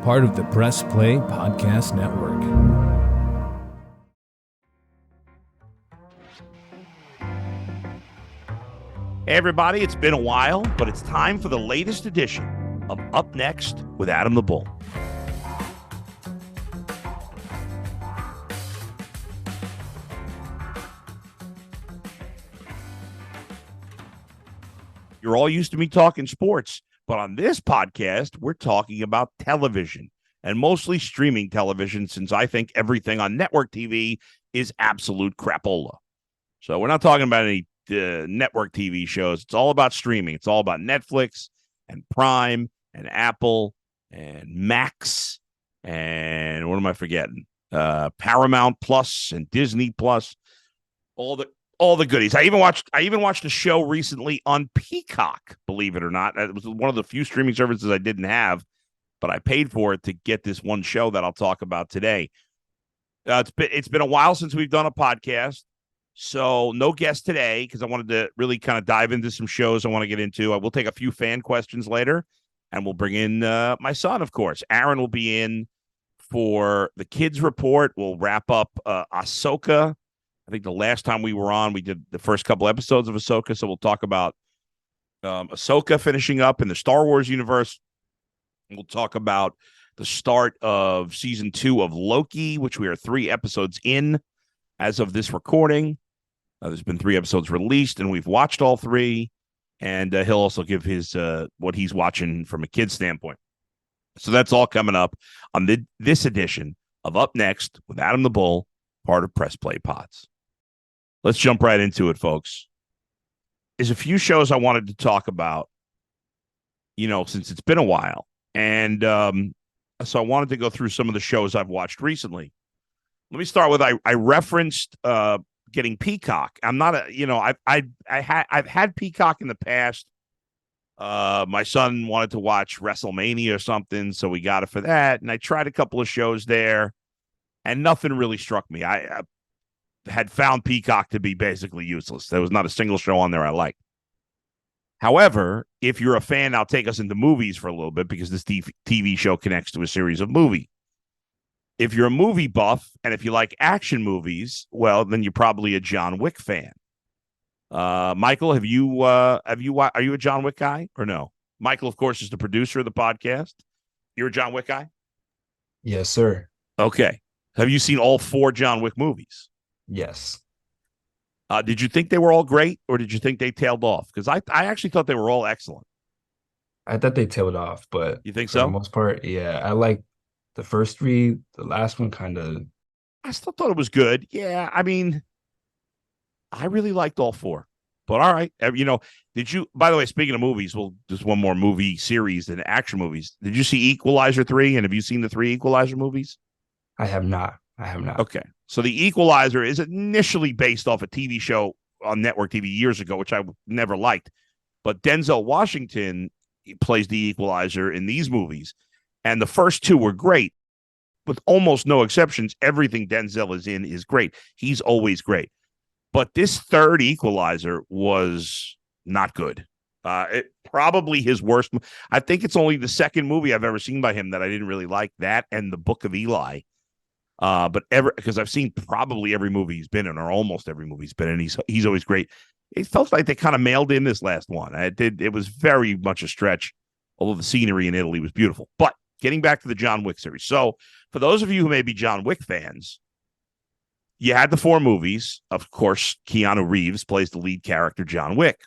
part of the Press Play Podcast Network. Hey everybody, it's been a while, but it's time for the latest edition of Up Next with Adam the Bull. You're all used to me talking sports, but on this podcast, we're talking about television, and mostly streaming television, since I think everything on network TV is absolute crapola. So we're not talking about any network TV shows. It's all about streaming. It's all about Netflix and Prime and Apple and Max and what am I forgetting? Paramount Plus and Disney Plus. All the goodies. I even watched a show recently on Peacock, believe it or not. It was one of the few streaming services I didn't have, but I paid for it to get this one show that I'll talk about today. It's been a while since we've done a podcast, so no guest today because I wanted to really kind of dive into some shows I want to get into. I will take a few fan questions later, and we'll bring in my son, of course. Aaron will be in for the kids report. We'll wrap up Ahsoka. I think the last time we were on, we did the first couple episodes of Ahsoka, so we'll talk about Ahsoka finishing up in the Star Wars universe. We'll talk about the start of season 2 of Loki, which we are 3 episodes in as of this recording. There's been 3 episodes released, and we've watched all 3, and he'll also give his what he's watching from a kid's standpoint. So that's all coming up on this edition of Up Next with Adam the Bull, part of Press Play Pods. Let's jump right into it, folks. There's a few shows I wanted to talk about, since it's been a while. And so I wanted to go through some of the shows I've watched recently. Let me start with I referenced getting Peacock. I'm not I've had Peacock in the past. My son wanted to watch WrestleMania or something, so we got it for that. And I tried a couple of shows there, and nothing really struck me. I had found Peacock to be basically useless. There was not a single show on there I liked. However, if you're a fan, I'll take us into movies for a little bit because this TV show connects to a series of movies. If you're a movie buff and if you like action movies, well, then you're probably a John Wick fan. Michael, are you a John Wick guy or no? Michael, of course, is the producer of the podcast. You're a John Wick guy? Yes, sir. Okay. Have you seen all 4 John Wick movies? Yes. Did you think they were all great, or did you think they tailed off? Because I actually thought they were all excellent. I thought they tailed off, but you think for so? the most part, yeah. I like the first 3. The last one kind of. I still thought it was good. Yeah, I mean, I really liked all 4. But all right, did you? By the way, speaking of movies, well, just one more movie series and action movies. Did you see Equalizer 3? And have you seen the 3 Equalizer movies? I have not. Okay. So the Equalizer is initially based off a TV show on network TV years ago, which I never liked. But Denzel Washington plays the Equalizer in these movies. And the first 2 were great. With almost no exceptions, everything Denzel is in is great. He's always great. But this third Equalizer was not good. Probably his worst. I think it's only the second movie I've ever seen by him that I didn't really like, that and The Book of Eli. Because I've seen probably every movie he's been in, or almost every movie he's been in. He's always great. It felt like they kind of mailed in this last one. It was very much a stretch, although the scenery in Italy was beautiful. But getting back to the John Wick series. So for those of you who may be John Wick fans, you had the 4 movies. Of course, Keanu Reeves plays the lead character, John Wick.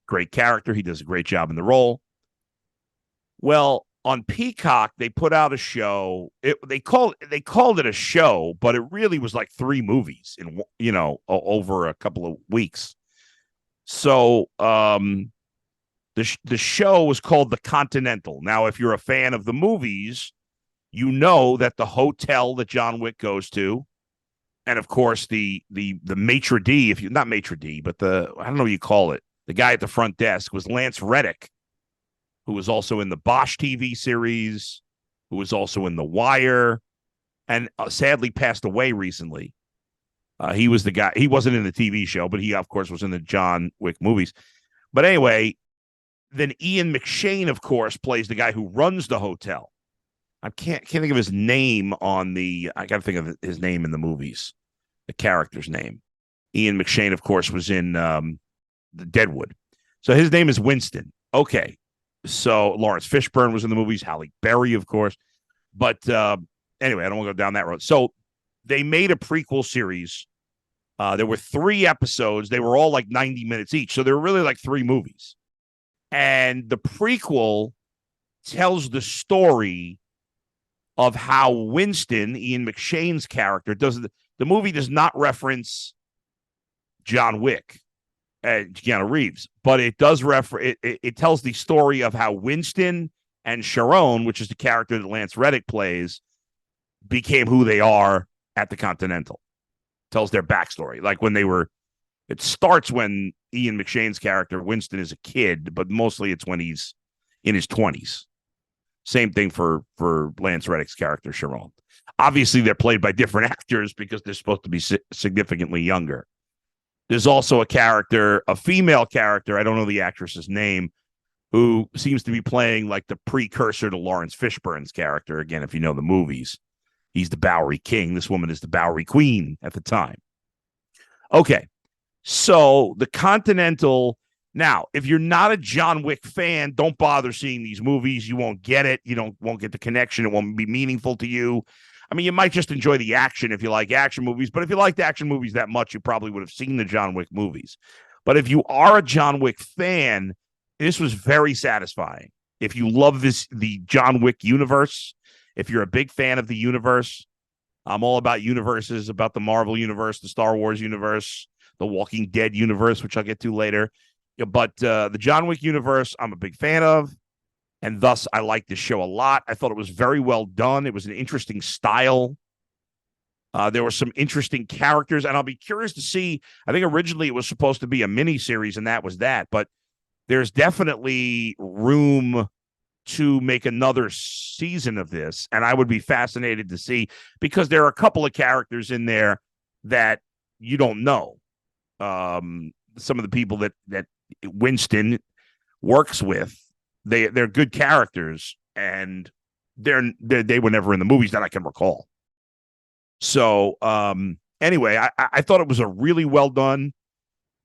Great character. He does a great job in the role. Well, on Peacock, they put out a show. They called it a show, but it really was like 3 movies in over a couple of weeks. So the show was called The Continental. Now, if you're a fan of the movies, you know that the hotel that John Wick goes to, and of course the maitre d', if you not maitre d', but I don't know what you call it, the guy at the front desk was Lance Reddick, who was also in the Bosch TV series, who was also in The Wire, and sadly passed away recently. He was the guy. He wasn't in the TV show, but he, of course, was in the John Wick movies. But anyway, then Ian McShane, of course, plays the guy who runs the hotel. I can't think of his name on the. I got to think of his name in the movies, the character's name. Ian McShane, of course, was in the Deadwood, so his name is Winston. Okay, so Lawrence Fishburne was in the movies. Halle Berry, of course, but anyway, I don't want to go down that road. So they made a prequel series. There were 3 episodes. They were all like 90 minutes each, so they were really like 3 movies. And the prequel tells the story of how Winston, Ian McShane's character, does. The movie does not reference John Wick, Keanu Reeves, but it does it tells the story of how Winston and Sharon, which is the character that Lance Reddick plays, became who they are at the Continental. Tells their backstory, like when they were. It starts when Ian McShane's character Winston is a kid, but mostly it's when he's in his 20s. Same thing for Lance Reddick's character, Sharon. Obviously, they're played by different actors because they're supposed to be significantly younger. There's also a female character, I don't know the actress's name, who seems to be playing like the precursor to Lawrence Fishburne's character. Again, if you know the movies, he's the Bowery King. This woman is the Bowery Queen at the time. Okay, so the Continental. Now, if you're not a John Wick fan, don't bother seeing these movies. You won't get it. You won't get the connection. It won't be meaningful to you. I mean, you might just enjoy the action if you like action movies, but if you liked action movies that much, you probably would have seen the John Wick movies. But if you are a John Wick fan, this was very satisfying. If you love the John Wick universe, if you're a big fan of the universe, I'm all about universes, about the Marvel universe, the Star Wars universe, the Walking Dead universe, which I'll get to later. But the John Wick universe, I'm a big fan of, and thus I like this show a lot. I thought it was very well done. It was an interesting style. There were some interesting characters, and I'll be curious to see. I think originally it was supposed to be a miniseries, and that was that. But there's definitely room to make another season of this, and I would be fascinated to see, because there are a couple of characters in there that you don't know. Some of the people that Winston works with, they're good characters, and they were never in the movies that I can recall. So anyway, I thought it was a really well done.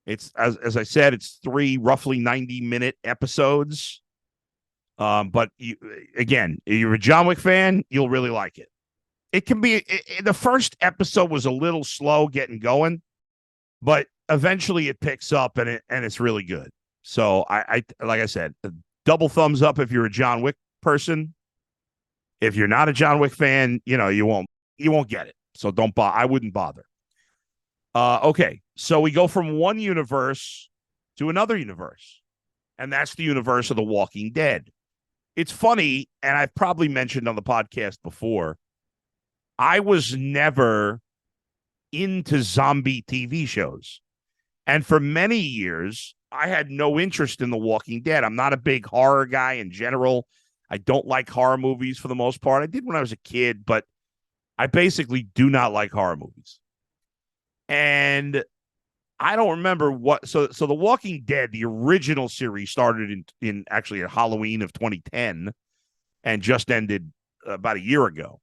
It's as I said, it's 3 roughly 90-minute episodes. But again, if you're a John Wick fan, you'll really like it. It can be the first episode was a little slow getting going, but eventually it picks up and it's really good. So I like I said, double thumbs up if you're a John Wick person. If you're not a John Wick fan, you won't get it. So I wouldn't bother. Okay, so we go from one universe to another universe, and that's the universe of The Walking Dead. It's funny, and I've probably mentioned on the podcast before, I was never into zombie TV shows. And for many years, I had no interest in The Walking Dead. I'm not a big horror guy in general. I don't like horror movies for the most part. I did when I was a kid, but I basically do not like horror movies. And I don't remember what. So The Walking Dead, the original series, started in actually Halloween of 2010 and just ended about a year ago.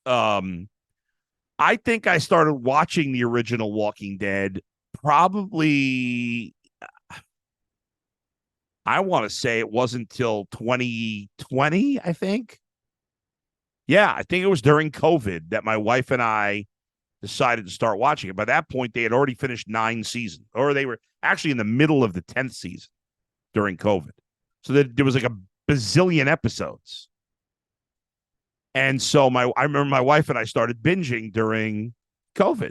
I think I started watching the original Walking Dead probably, I want to say it wasn't until 2020, I think. Yeah, I think it was during COVID that my wife and I decided to start watching it. By that point, they had already finished 9 seasons, or they were actually in the middle of the 10th season during COVID. So there was like a bazillion episodes. And so I remember my wife and I started binging during COVID,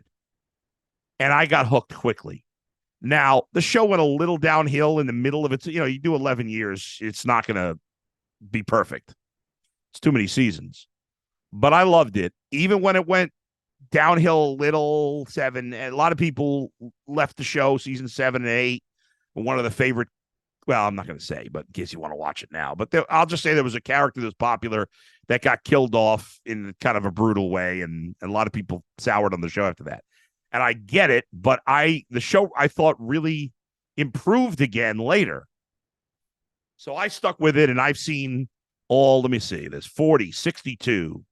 and I got hooked quickly. Now, the show went a little downhill in the middle of it. You do 11 years, it's not going to be perfect. It's too many seasons. But I loved it. Even when it went downhill a little, 7, a lot of people left the show, season 7 and 8. One of the favorite, well, I'm not going to say, but in case you want to watch it now. But I'll just say there was a character that was popular that got killed off in kind of a brutal way, and a lot of people soured on the show after that. And I get it, but the show I thought really improved again later. So I stuck with it, and I've seen let me see, there's 40, 62,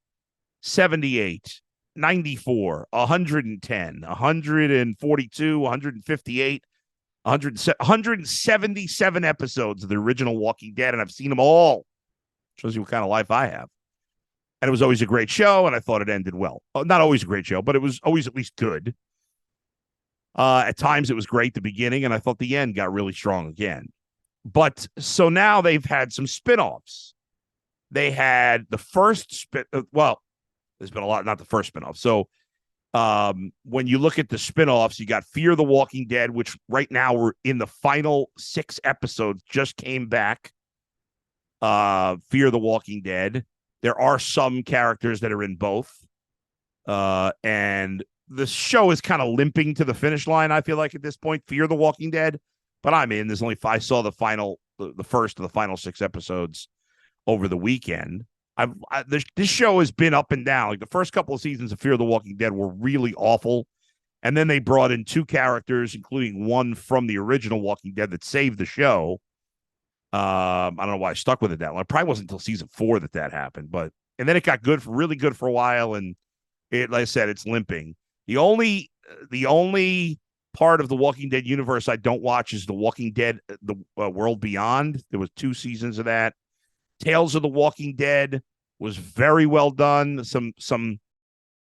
78, 94, 110, 142, 158, 177 episodes of the original Walking Dead, and I've seen them all. Shows you what kind of life I have. And it was always a great show, and I thought it ended well. Not always a great show, but it was always at least good. At times it was great, the beginning, and I thought the end got really strong again. But so now they've had some spinoffs. They had the first there's been a lot, not the first spinoff. So when you look at the spinoffs, you got Fear the Walking Dead, which right now we're in the final 6 episodes, just came back. Fear the Walking Dead. There are some characters that are in both. And the show is kind of limping to the finish line, I feel like, at this point, Fear the Walking Dead. But I'm in. There's only 5. I saw the first of the final 6 episodes over the weekend. This show has been up and down. Like the first couple of seasons of Fear the Walking Dead were really awful. And then they brought in 2 characters, including one from the original Walking Dead that saved the show. I don't know why I stuck with it that long. It probably wasn't until season 4 that happened, and then it got really good for a while, and it, like I said, it's limping. The only part of the Walking Dead universe I don't watch is the Walking Dead, the World Beyond. There was 2 seasons of that. Tales of the Walking Dead was very well done.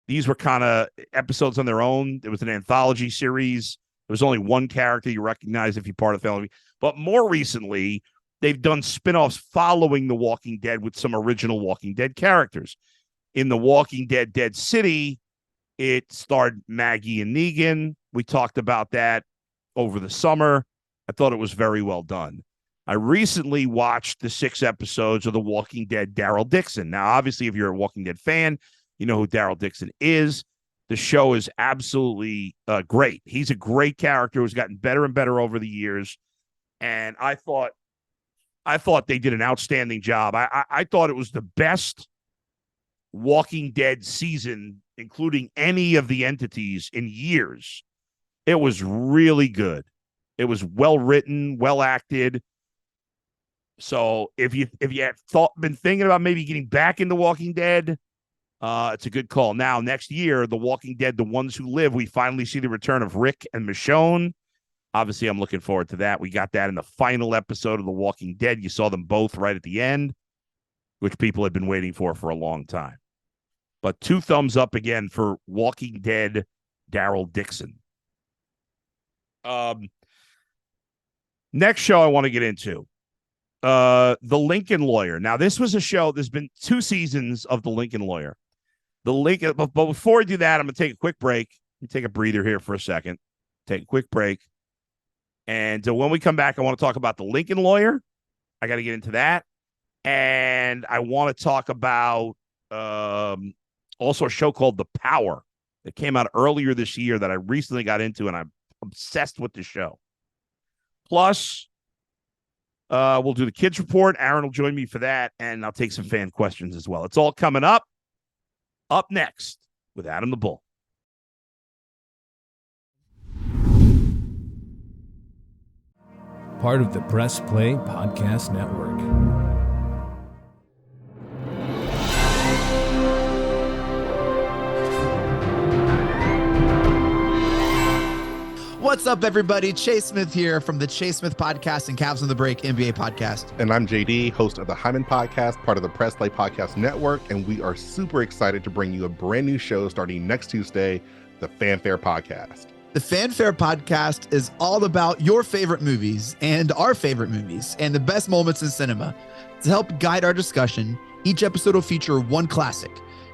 These were kind of episodes on their own. It was an anthology series. There was only one character you recognize if you're part of the family. But more recently, they've done spinoffs following The Walking Dead with some original Walking Dead characters. In The Walking Dead Dead City, it starred Maggie and Negan. We talked about that over the summer. I thought it was very well done. I recently watched the 6 episodes of The Walking Dead Daryl Dixon. Now, obviously, if you're a Walking Dead fan, you know who Daryl Dixon is. The show is absolutely great. He's a great character who's gotten better and better over the years. And I thought they did an outstanding job. I thought it was the best Walking Dead season, including any of the entities, in years. It was really good. It was well written, well acted. So if you had been thinking about maybe getting back into Walking Dead, it's a good call. Now, next year, The Walking Dead, The Ones Who Live, we finally see the return of Rick and Michonne. Obviously, I'm looking forward to that. We got that in the final episode of The Walking Dead. You saw them both right at the end, which people had been waiting for a long time. But 2 thumbs up again for Walking Dead Daryl Dixon. Next show I want to get into. The Lincoln Lawyer. Now, this was a show. There's been 2 seasons of The Lincoln Lawyer. But before I do that, I'm going to take a quick break. Let me take a breather here for a second. Take a quick break. And when we come back, I want to talk about The Lincoln Lawyer. I got to get into that. And I want to talk about also a show called The Power that came out earlier this year that I recently got into, and I'm obsessed with the show. Plus, we'll do the kids report. Aaron will join me for that, and I'll take some fan questions as well. It's all coming up next with Adam the Bull. Part of the Press Play Podcast Network. What's up, everybody? Chase Smith here from the Chase Smith Podcast and Cavs on the Break NBA Podcast. And I'm JD, host of the Hyman Podcast, part of the Press Play Podcast Network, and we are super excited to bring you a brand new show starting next Tuesday, the Fanfare Podcast. The Fanfare Podcast is all about your favorite movies and our favorite movies and the best moments in cinema. To help guide our discussion, each episode will feature one classic,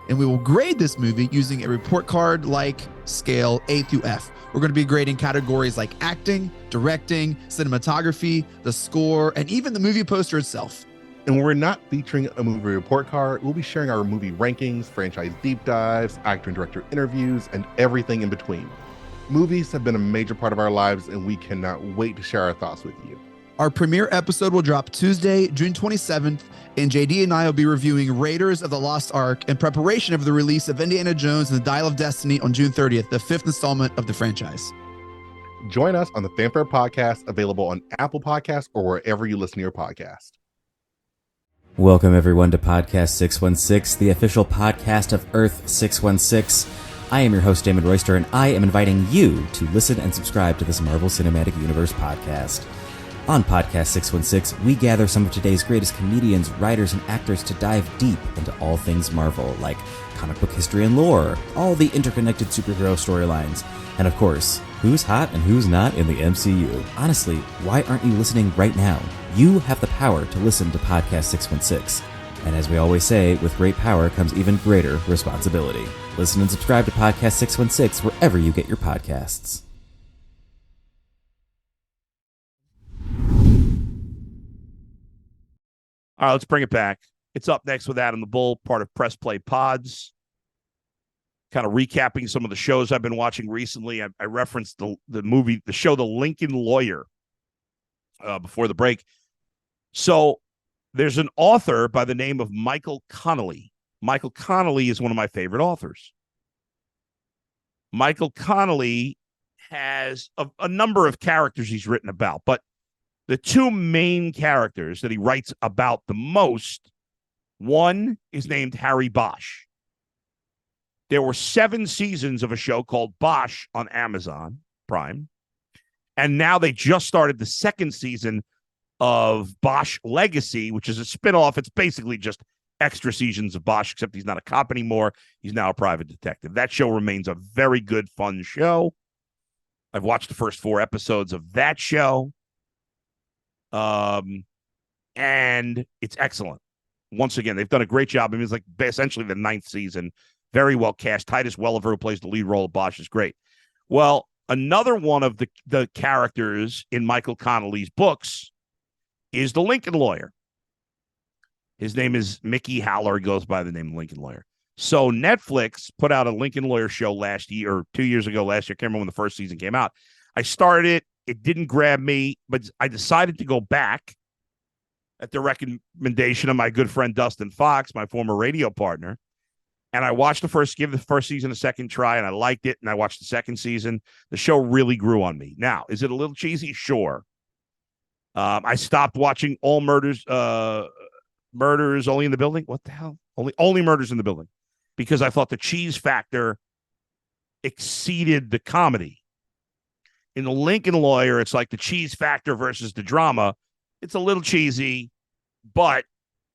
and we will grade this movie using a report card-like scale A through F. We're going to be grading categories like acting, directing, cinematography, the score, and even the movie poster itself. And when we're not featuring a movie report card, we'll be sharing our movie rankings, franchise deep dives, actor and director interviews, and everything in between. Movies have been a major part of our lives, and we cannot wait to share our thoughts with you. Our premiere episode will drop Tuesday, June 27th, and JD and I will be reviewing Raiders of the Lost Ark in preparation of the release of Indiana Jones and the Dial of Destiny on June 30th, the 5th installment of the franchise. Join us on the Fanfare Podcast, available on Apple Podcasts or wherever you listen to your podcast. Welcome everyone to Podcast 616, the official podcast of Earth 616. I am your host, Damon Royster, and I am inviting you to listen and subscribe to this Marvel Cinematic Universe podcast. On Podcast 616, we gather some of today's greatest comedians, writers, and actors to dive deep into all things Marvel, like comic book history and lore, all the interconnected superhero storylines, and of course, who's hot and who's not in the MCU. Honestly, why aren't you listening right now? You have the power to listen to Podcast 616. And as we always say, with great power comes even greater responsibility. Listen and subscribe to Podcast 616 wherever you get your podcasts. All right, let's bring it back. It's Up Next with Adam the Bull, part of Press Play Pods. Kind of recapping some of the shows I've been watching recently. I referenced the show The Lincoln Lawyer before the break. So there's an author by the name of Michael Connelly. Michael Connelly is one of my favorite authors. Michael Connelly has a number of characters he's written about, but the two main characters that he writes about the most, one is named Harry Bosch. There were 7 seasons of a show called Bosch on Amazon Prime, and now they just started the 2nd season of Bosch Legacy, which is a spinoff. It's basically just extra seasons of Bosch, except he's not a cop anymore. He's now a private detective. That show remains a very good, fun show. I've watched the first 4 episodes of that show. And it's excellent. Once again, they've done a great job. I mean, it's like essentially the 9th season. Very well cast. Titus Welliver, who plays the lead role of Bosch, is great. Well, another one of the characters in Michael Connelly's books is the Lincoln Lawyer. His name is Mickey Haller. He goes by the name Lincoln Lawyer. So Netflix put out a Lincoln Lawyer show last year, or 2 years ago, last year. I can't remember when the first season came out. I started it. It didn't grab me, but I decided to go back at the recommendation of my good friend Dustin Fox, my former radio partner. And I watched give the first season a second try, and I liked it. And I watched the 2nd season. The show really grew on me. Now, is it a little cheesy? Sure. I stopped watching All Murders Only in the Building. What the hell? Only Murders in the Building, because I thought the cheese factor exceeded the comedy. In the Lincoln Lawyer, it's like the cheese factor versus the drama. It's a little cheesy, but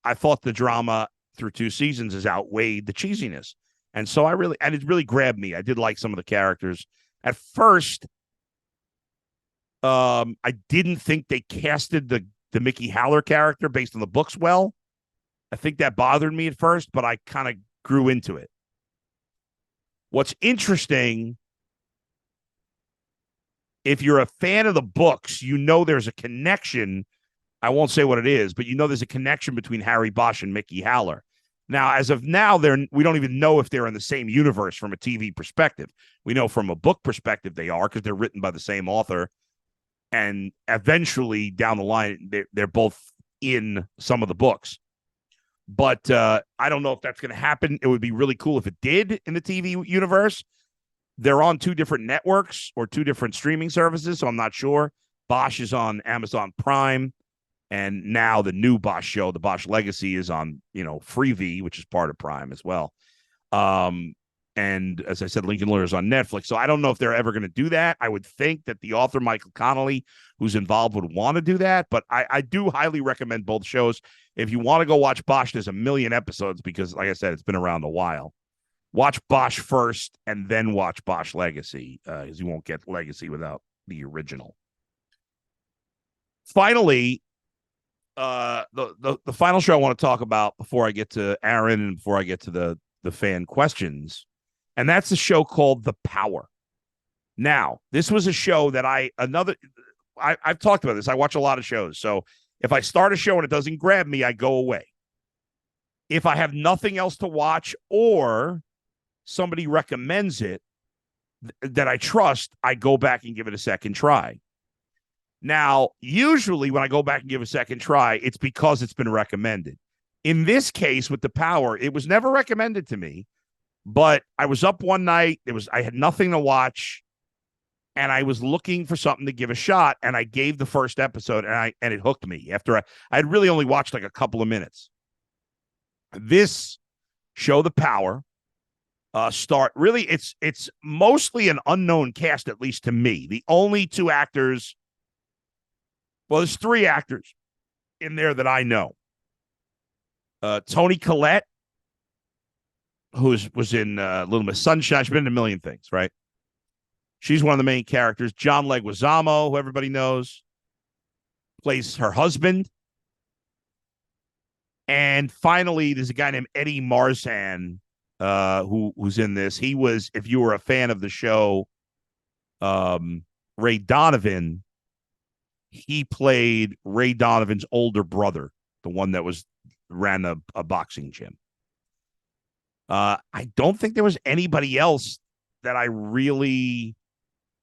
I thought the drama through 2 seasons has outweighed the cheesiness. And so it really grabbed me. I did like some of the characters. At first, I didn't think they casted the Mickey Haller character based on the books well. I think that bothered me at first, but I kind of grew into it. What's interesting, if you're a fan of the books, you know there's a connection. I won't say what it is, but you know there's a connection between Harry Bosch and Mickey Haller. Now, as of now, we don't even know if they're in the same universe from a TV perspective. We know from a book perspective they are, because they're written by the same author. And eventually, down the line, they're both in some of the books. But I don't know if that's going to happen. It would be really cool if it did in the TV universe. They're on 2 different networks or 2 different streaming services, so I'm not sure. Bosch is on Amazon Prime, and now the new Bosch show, the Bosch Legacy, is on, Freevee, which is part of Prime as well. And as I said, Lincoln Lawyer is on Netflix. So I don't know if they're ever going to do that. I would think that the author, Michael Connelly, who's involved, would want to do that. But I do highly recommend both shows. If you want to go watch Bosch, there's a million episodes because, like I said, it's been around a while. Watch Bosch first and then watch Bosch Legacy, because you won't get Legacy without the original. Finally, the final show I want to talk about before I get to Aaron and before I get to the fan questions, and that's a show called The Power. Now, this was a show that I've talked about this. I watch a lot of shows. So if I start a show and it doesn't grab me, I go away. If I have nothing else to watch or somebody recommends it that I trust, I go back and give it a second try. Now, usually when I go back and give a second try, it's because it's been recommended. In this case, with The Power, it was never recommended to me, but I was up one night. I had nothing to watch, and I was looking for something to give a shot, and I gave the first episode, and it hooked me. After I had really only watched like a couple of minutes. This show, The Power, start really it's mostly an unknown cast, at least to me. The only two actors, well, there's three actors in there that I know. Toni Collette, who was in Little Miss Sunshine. She's been in a million things, right? She's one of the main characters. John Leguizamo, who everybody knows, plays her husband. And finally, there's a guy named Eddie Marsan, who's in this. He was, if you were a fan of the show, Ray Donovan, he played Ray Donovan's older brother, the one that ran a boxing gym. I don't think there was anybody else that I really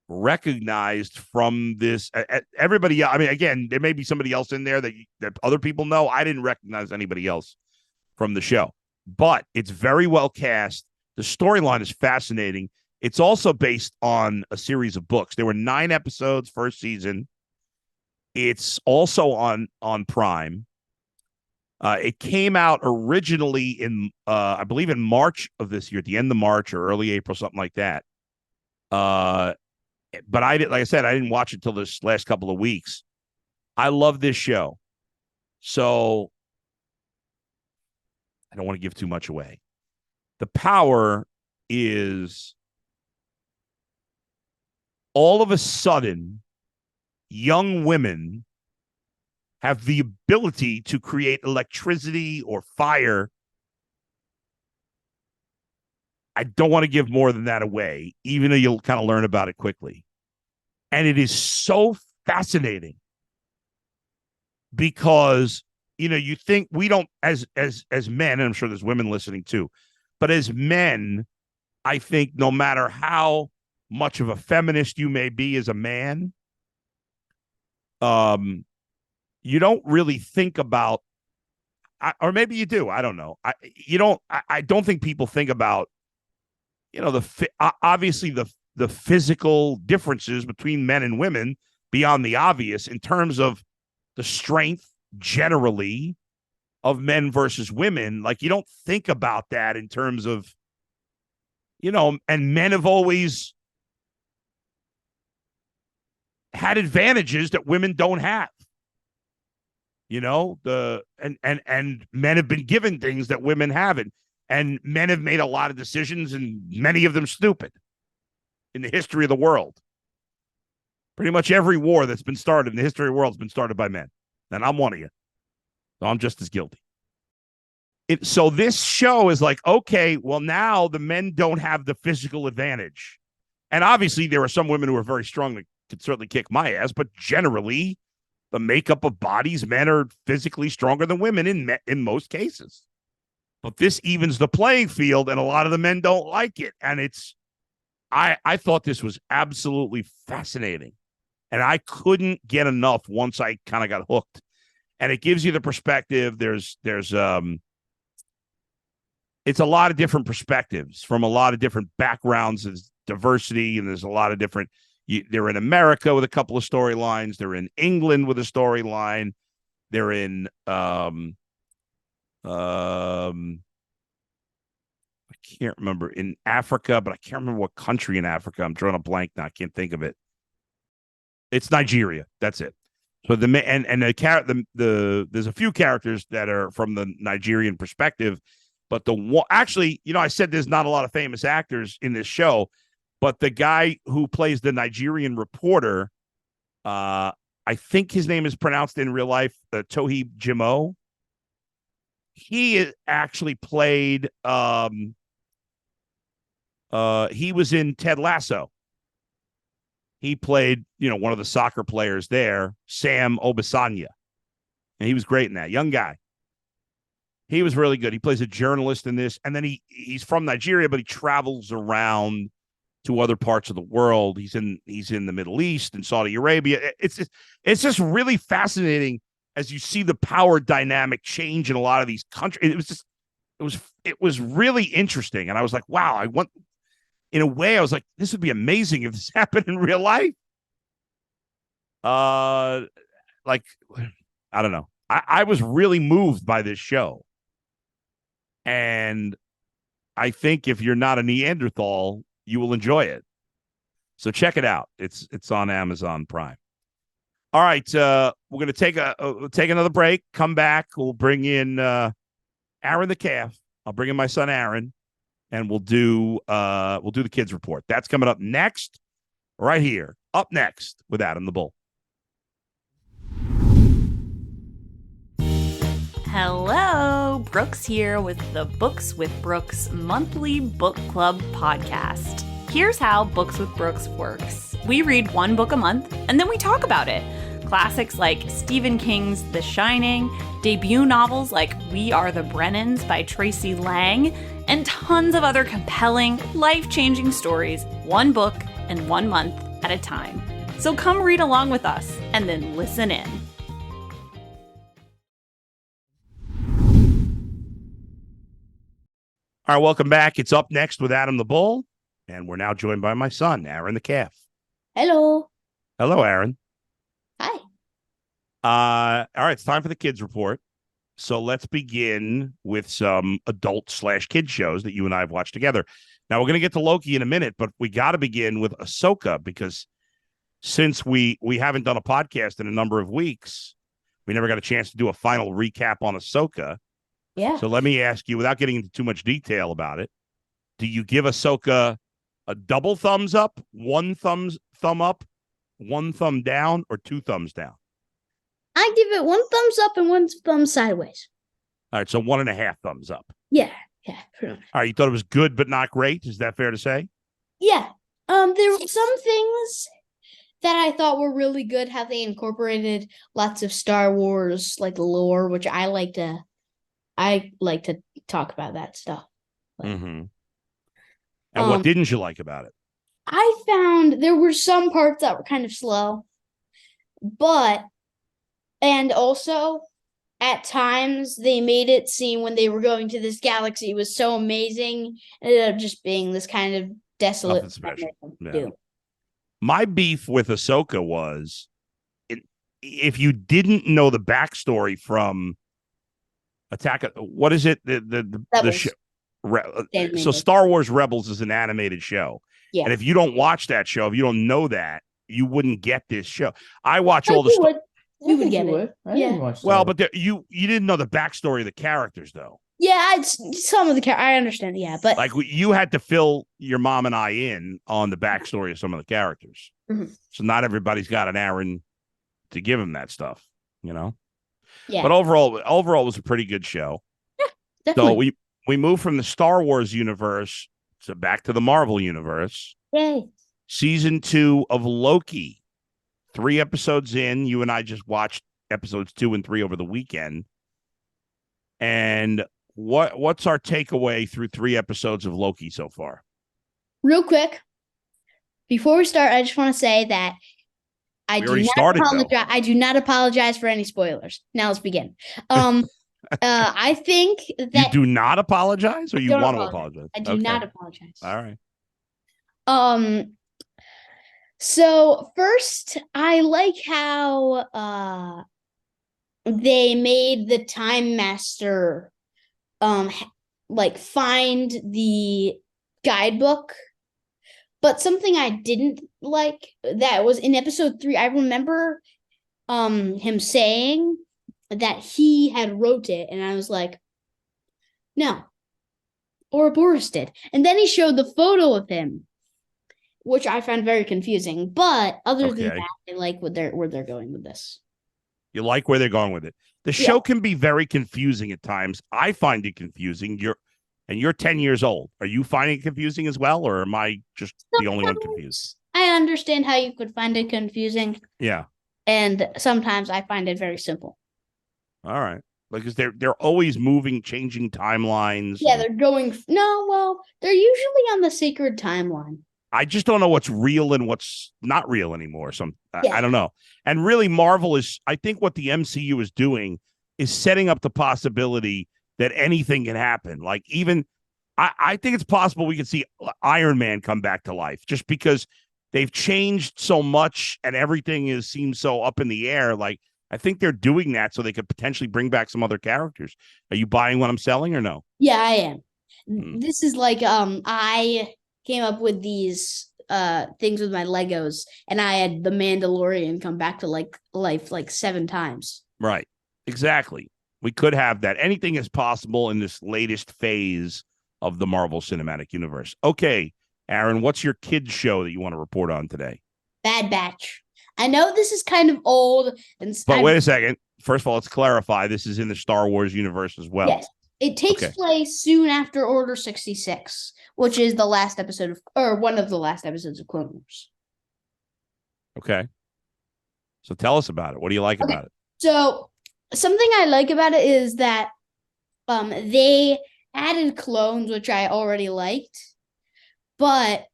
recognized from this. Everybody, I mean, again, there may be somebody else in there that other people know. I didn't recognize anybody else from the show, but it's very well cast. The storyline is fascinating. It's also based on a series of books. There were 9 episodes first season. It's also on Prime. It came out originally in, I believe, in March of this year, at the end of March or early April, something like that. But like I said, I didn't watch it till this last couple of weeks. I love this show. So I don't want to give too much away. The Power is all of a sudden, young women have the ability to create electricity or fire. I don't want to give more than that away, even though you'll kind of learn about it quickly. And it is so fascinating because, you think we don't, as men, and I'm sure there's women listening too, but as men, I think no matter how much of a feminist you may be as a man, you don't really think about, or maybe you do, I don't know. I don't think people think about, obviously the physical differences between men and women beyond the obvious in terms of the strength generally of men versus women. Like, you don't think about that in terms of, and men have always had advantages that women don't have. And men have been given things that women haven't. And men have made a lot of decisions, and many of them stupid, in the history of the world. Pretty much every war that's been started in the history of the world has been started by men. And I'm one of you. So I'm just as guilty. So this show is like, okay, well, now the men don't have the physical advantage. And obviously there are some women who are very strong that could certainly kick my ass, but generally the makeup of bodies, men are physically stronger than women in most cases. But this evens the playing field, and a lot of the men don't like it. And I thought this was absolutely fascinating. And I couldn't get enough once I kind of got hooked. And it gives you the perspective. There's it's a lot of different perspectives from a lot of different backgrounds. There's diversity, and there's a lot of different. They're in America with a couple of storylines. They're in England with a storyline. They're in I can't remember, in Africa, but I can't remember what country in Africa. I'm drawing a blank now. I can't think of it. It's Nigeria. That's it. So there's a few characters that are from the Nigerian perspective, but actually, I said there's not a lot of famous actors in this show, but the guy who plays the Nigerian reporter, I think his name is pronounced in real life Tohi Jimo. He actually played. He was in Ted Lasso. He played, one of the soccer players there, Sam Obisanya. And he was great in that. Young guy. He was really good. He plays a journalist in this. And then he's from Nigeria, but he travels around to other parts of the world. He's in the Middle East and Saudi Arabia. It's just really fascinating as you see the power dynamic change in a lot of these countries. It was really interesting. And I was like, wow, in a way, I was like, this would be amazing if this happened in real life. I don't know. I was really moved by this show. And I think if you're not a Neanderthal, you will enjoy it. So check it out. It's on Amazon Prime. All right, we're going to take another break. Come back. We'll bring in Aaron the calf. I'll bring in my son Aaron, and we'll do the kids report. That's coming up next, right here. Up next with Adam the Bull. Hello, Brooks here with the Books with Brooks monthly book club podcast. Here's how Books with Brooks works. We read one book a month, and then we talk about it. Classics like Stephen King's The Shining, debut novels like We Are the Brennans by Tracy Lang, and tons of other compelling, life-changing stories, one book and 1 month at a time. So come read along with us, and then listen in. All right, welcome back. It's Up Next with Adam the Bull, and we're now joined by my son, Aaron the calf. Hello. Hello, Aaron. Hi. All right, it's time for the kids report. So let's begin with some adult/kid shows that you and I have watched together. Now, we're going to get to Loki in a minute, but we got to begin with Ahsoka because since we haven't done a podcast in a number of weeks, we never got a chance to do a final recap on Ahsoka. Yeah. So let me ask you, without getting into too much detail about it, do you give Ahsoka a double thumbs up, one thumb up, one thumb down, or two thumbs down? I give it 1 thumbs up and 1 thumb sideways. All right, so 1.5 thumbs up. Yeah, pretty much. All right, you thought it was good but not great? Is that fair to say? Yeah. There were some things that I thought were really good, how they incorporated lots of Star Wars like lore, which I like to talk about that stuff. Mm-hmm. And what didn't you like about it? I found there were some parts that were kind of slow, and also at times they made it seem when they were going to this galaxy was so amazing, and it ended up just being this kind of desolate. Nothing special. Yeah. My beef with Ahsoka was if you didn't know the backstory from what is it? The show. So Star Wars Rebels is an animated show. Yeah. And if you don't watch that show, if you don't know that, you wouldn't get this show. I watch all the stuff. You would get it. Yeah. Well, but you didn't know the backstory of the characters, though. Yeah, some of the characters. I understand. Yeah, but like you had to fill your mom and I in on the backstory of some of the characters. Mm-hmm. So not everybody's got an Aaron to give him that stuff, you know. Yeah. But overall, it was a pretty good show. Yeah, definitely. So we moved from the Star Wars universe back to the Marvel universe. Yay. Season 2 of Loki. 3 episodes in. You and I just watched episodes 2 and 3 over the weekend. And what's our takeaway through 3 episodes of Loki so far? Real quick, before we start, I just want to say that I do not apologize for any spoilers. Now let's begin. I think that you do not apologize, or you want to apologize? I do not apologize. All right. So first, I like how they made the Time Master find the guidebook. But something I didn't like that was in episode 3, I remember him saying that he had wrote it, and I was like, no. Ouroboros did. And then he showed the photo of him, which I found very confusing. But other than that, I like where they're going with this. You like where they're going with it. The show can be very confusing at times. I find it confusing. You're 10 years old. Are you finding it confusing as well, or am I just the only one confused? I understand how you could find it confusing. Yeah. And sometimes I find it very simple. All right. Because they're always moving, changing timelines. Yeah, they're they're usually on the sacred timeline. I just don't know what's real and what's not real anymore. I don't know. And really, Marvel I think what the MCU is doing is setting up the possibility that anything can happen. Like I think it's possible we could see Iron Man come back to life just because they've changed so much and everything seems so up in the air. Like I think they're doing that so they could potentially bring back some other characters. Are you buying what I'm selling or no? Yeah, I am. Hmm. This is like I came up with these things with my Legos, and I had the Mandalorian come back to life like 7 times. Right. Exactly. We could have that. Anything is possible in this latest phase of the Marvel Cinematic Universe. Okay, Aaron, what's your kids show that you want to report on today? Bad Batch. I know this is kind of old, But wait a second. First of all, let's clarify. This is in the Star Wars universe as well. Yes, it takes place soon after Order 66, which is the last episode of, or one of the last episodes of Clone Wars. Okay. So tell us about it. What do you like about it? So something I like about it is that they added clones, which I already liked, but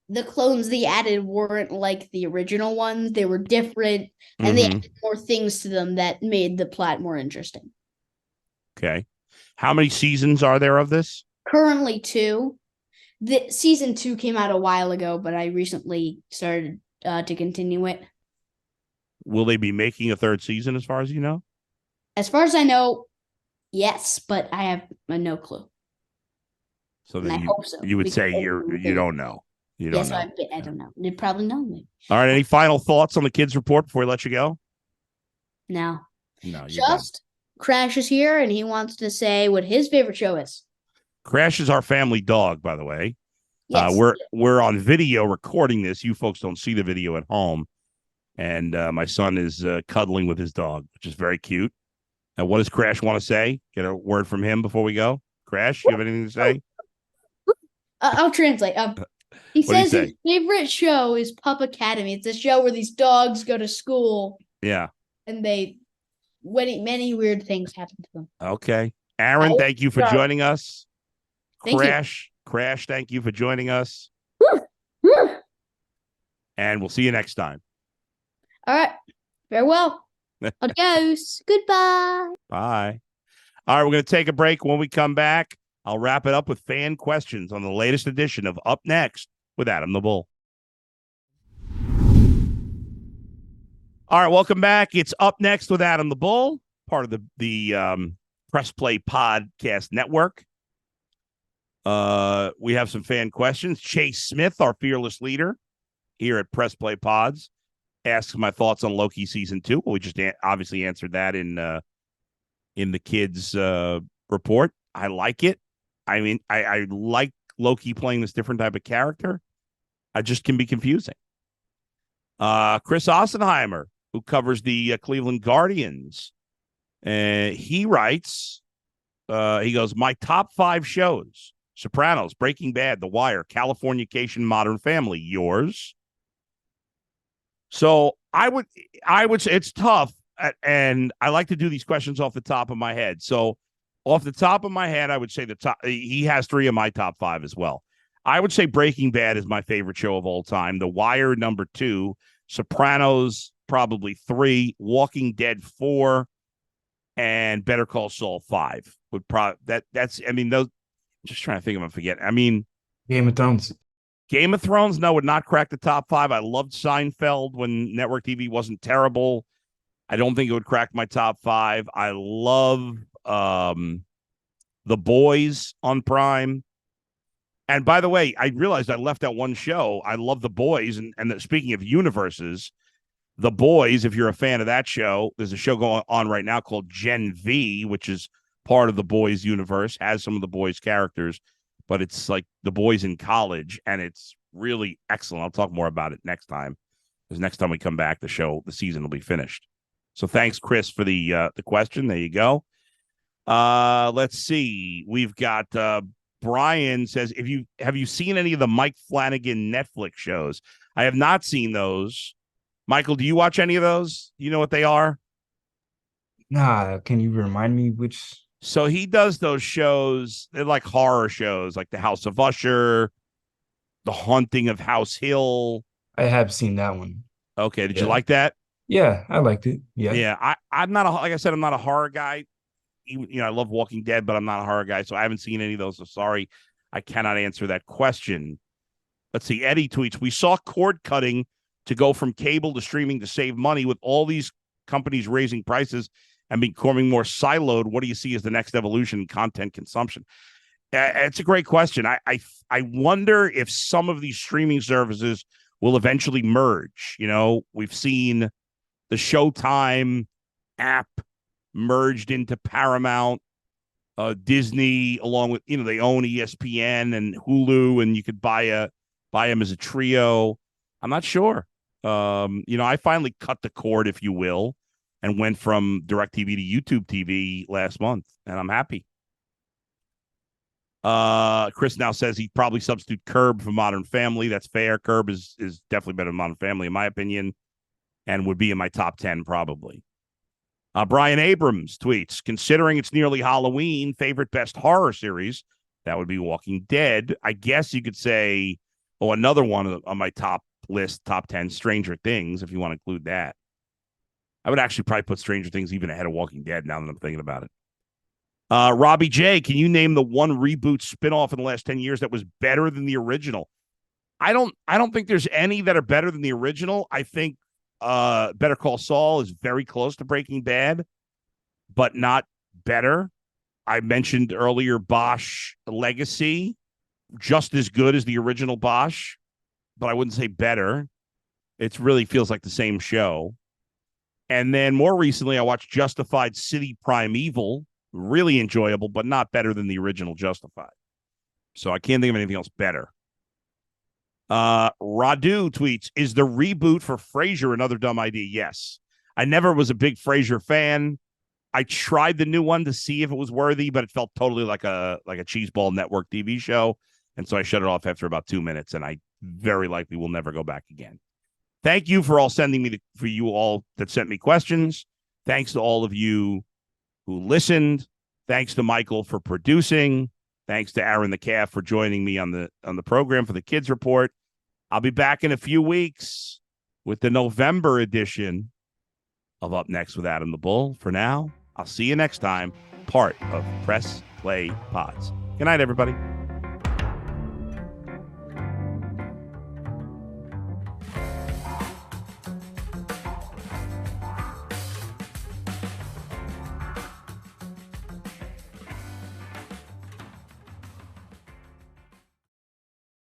the clones they added weren't like the original ones. They were different, and they added more things to them that made the plot more interesting. Okay. How many seasons are there of this? Currently 2. The season 2 came out a while ago, but I recently started to continue it. Will they be making a 3rd season as far as you know? As far as I know, yes, but I have no clue. So And I then hope so. you would because say you don't know. You don't yes, know. I don't know. They probably know me. All right. Any final thoughts on the kids report before we let you go? No. No, you're done. Just Crash is here, and he wants to say what his favorite show is. Crash is our family dog, by the way. Yes. We're on video recording this. You folks don't see the video at home. And my son is cuddling with his dog, which is very cute. Now, what does Crash want to say? Get a word from him before we go. Crash, you have anything to say? I'll translate. He says his favorite show is Pup Academy. It's a show where these dogs go to school. Yeah. And many weird things happen to them. Okay. Aaron, thank you for joining us. Crash, thank you for joining us. And we'll see you next time. All right. Farewell. Adios. Goodbye. Bye. All right, we're going to take a break. When we come back, I'll wrap it up with fan questions on the latest edition of Up Next with Adam the Bull. All right, welcome back. It's Up Next with Adam the Bull, part of the Press Play Podcast Network. We have some fan questions. Chase Smith, our fearless leader here at Press Play Pods, asks my thoughts on Loki season 2. Well, we just obviously answered that in the kids' report. I like it. I mean, I like Loki playing this different type of character. I just can be confusing. Chris Ossenheimer, who covers the Cleveland Guardians, he writes, he goes, my top 5 shows: Sopranos, Breaking Bad, The Wire, Californication, Modern Family. Yours? So I would say it's tough, and I like to do these questions off the top of my head. So off the top of my head, I would say he has 3 of my top 5 as well. I would say Breaking Bad is my favorite show of all time. The Wire, number 2. Sopranos, probably 3. Walking Dead, 4. And Better Call Saul, 5. That's I mean, those. Just trying to think if I'm forgetting. I mean, Game of Thrones. Game of Thrones, no, would not crack the top 5. I loved Seinfeld when network TV wasn't terrible. I don't think it would crack my top 5. I love The Boys on Prime. And by the way, I realized I left out one show. I love The Boys. And speaking of universes, The Boys, if you're a fan of that show, there's a show going on right now called Gen V, which is part of The Boys universe, has some of The Boys characters, but it's like The Boys in college, and it's really excellent. I'll talk more about it next time, because next time we come back, the season will be finished. So thanks, Chris, for the question. There you go. Let's see. We've got Brian says, have you seen any of the Mike Flanagan Netflix shows? I have not seen those. Michael, do you watch any of those? You know what they are? Nah, can you remind me which? So he does those shows. They're like horror shows, like The House of Usher, The Haunting of House Hill. I have seen that one. Okay, did you like that? Yeah, I liked it. Yeah. Yeah, I'm not like I said, I'm not a horror guy. I love Walking Dead, but I'm not a horror guy, so I haven't seen any of those. So sorry, I cannot answer that question. Let's see. Eddie tweets, we saw cord cutting to go from cable to streaming to save money with all these companies raising prices and becoming more siloed, what do you see as the next evolution in content consumption? It's a great question. I wonder if some of these streaming services will eventually merge. You know, we've seen the Showtime app merged into Paramount, Disney, along with, they own ESPN and Hulu, and you could buy them as a trio. I'm not sure. I finally cut the cord, if you will, and went from DirecTV to YouTube TV last month, and I'm happy. Chris now says he'd probably substitute Curb for Modern Family. That's fair. Curb is definitely better than Modern Family, in my opinion, and would be in my top 10 probably. Brian Abrams tweets, considering it's nearly Halloween, favorite best horror series, that would be Walking Dead. I guess you could say, another one on my top list, top 10, Stranger Things, if you want to include that. I would actually probably put Stranger Things even ahead of Walking Dead now that I'm thinking about it. Robbie J, can you name the one reboot spinoff in the last 10 years that was better than the original? I don't think there's any that are better than the original. I think Better Call Saul is very close to Breaking Bad, but not better. I mentioned earlier Bosch Legacy, just as good as the original Bosch, but I wouldn't say better. It really feels like the same show. And then more recently, I watched Justified City Primeval. Really enjoyable, but not better than the original Justified. So I can't think of anything else better. Radu tweets, is the reboot for Frasier another dumb idea? Yes. I never was a big Frasier fan. I tried the new one to see if it was worthy, but it felt totally like a cheeseball network TV show. And so I shut it off after about 2 minutes, and I very likely will never go back again. Thank you for all sending me for you all that sent me questions. Thanks to all of you who listened. Thanks to Michael for producing. Thanks to Aaron the Calf for joining me on the program for the Kids Report. I'll be back in a few weeks with the November edition of Up Next with Adam the Bull. For now, I'll see you next time, part of Press Play Pods. Good night, everybody.